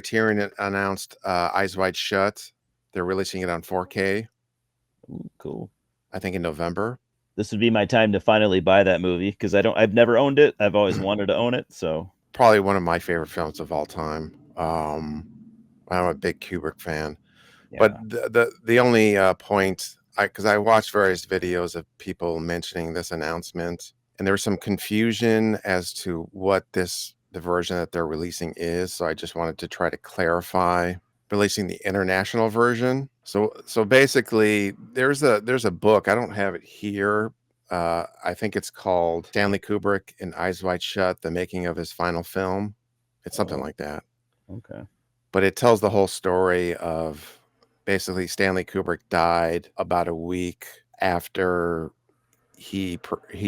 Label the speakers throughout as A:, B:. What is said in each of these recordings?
A: Criterion announced Eyes Wide Shut. They're releasing it on 4K,
B: Ooh, cool.
A: I think in November.
B: This would be my time to finally buy that movie because I've never owned it. I've always wanted to own it. So
A: Probably one of my favorite films of all time. I'm a big Kubrick fan. But
B: yeah.
A: the only point, because I watched various videos of people mentioning this announcement, and there was some confusion as to what the version that they're releasing is. So I just wanted to try to clarify. Releasing the international version. So basically, there's a book. I don't have it here. I think it's called Stanley Kubrick in Eyes Wide Shut: The Making of His Final Film. It's something
B: Oh,
A: like that,
B: okay.
A: but it tells the whole story of basically Stanley Kubrick died about a week after he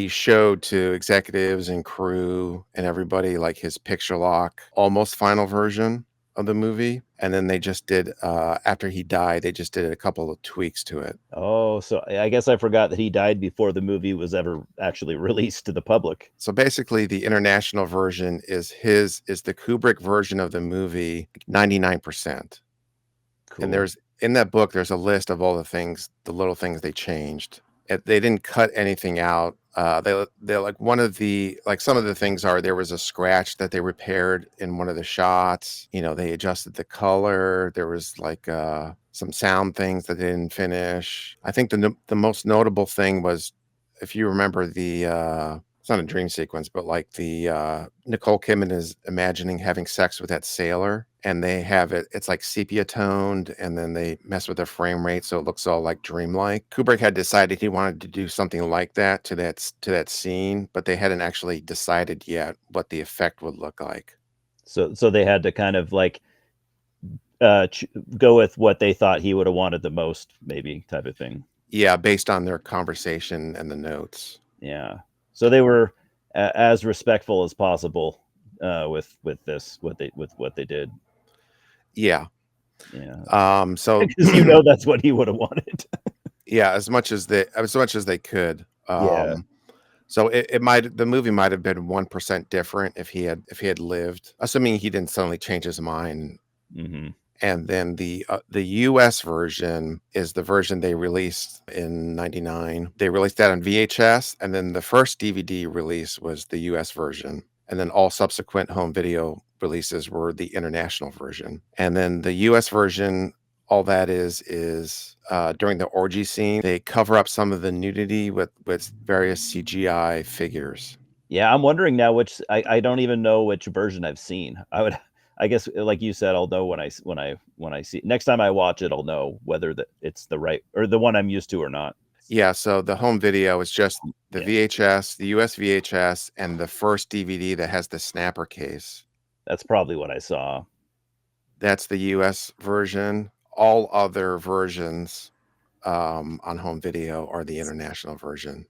A: showed to executives and crew and everybody like his picture lock almost final version of the movie, and then they just did after he died they just did a couple of tweaks to it.
B: Oh, so I guess I forgot that he died before the movie was ever actually released to the public.
A: So basically the international version is the Kubrick version of the movie 99%. And
B: Cool.
A: in that book, there's a list of all the little things they changed. They didn't cut anything out. They like one of the like some of the things are there was a scratch that they repaired in one of the shots. They adjusted the color. There was like some sound things that they didn't finish. I think the most notable thing was, if you remember it's not a dream sequence, but like the Nicole Kidman is imagining having sex with that sailor, and they have it's like sepia toned, and then they mess with the frame rate so it looks all like dreamlike. Kubrick had decided he wanted to do something like that to that scene, but they hadn't actually decided yet what the effect would look like.
B: So they had to kind of like ch- go with what they thought he would have wanted the most, maybe type of thing.
A: Yeah, based on their conversation and the notes.
B: Yeah. So they were as respectful as possible with this with what they did.
A: Yeah.
B: Yeah.
A: So
B: Because that's what he would have wanted.
A: yeah, as much as they could.
B: Yeah.
A: So the movie might have been 1% different if he had lived, assuming he didn't suddenly change his mind.
B: Hmm.
A: And then the U.S. version is the version they released in '99. They released that on VHS, and then the first DVD release was the U.S. version, and then all subsequent home video releases were the international version. And then the U.S. version, all that is during the orgy scene, they cover up some of the nudity with various CGI figures.
B: Yeah, I'm wondering now which I don't even know which version I've seen. I guess like you said, I'll know when I see next time I watch it, I'll know whether it's the right or the one I'm used to or not.
A: Yeah, so the home video is just the
B: Yeah,
A: VHS, the US VHS, and the first DVD that has the snapper case.
B: that's probably what I saw.
A: That's the US version. All other versions on home video are the international version.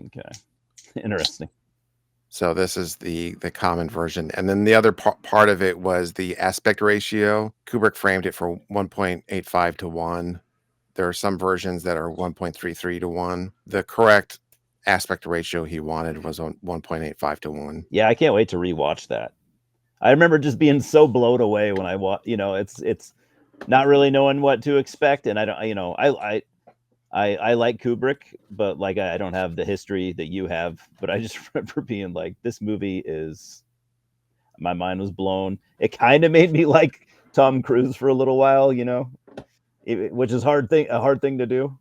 B: Okay, interesting.
A: So this is the common version, and then the other part of it was the aspect ratio. Kubrick framed it for 1.85 to 1. There are some versions that are 1.33 to 1. The correct aspect ratio he wanted was on 1.85 to 1.
B: Yeah, I can't wait to rewatch that. I remember just being so blown away when I watch. It's not really knowing what to expect, and I don't. I like Kubrick, but like I don't have the history that you have. But I just remember being like, this movie is. My mind was blown. It kind of made me like Tom Cruise for a little while, which is a hard thing to do.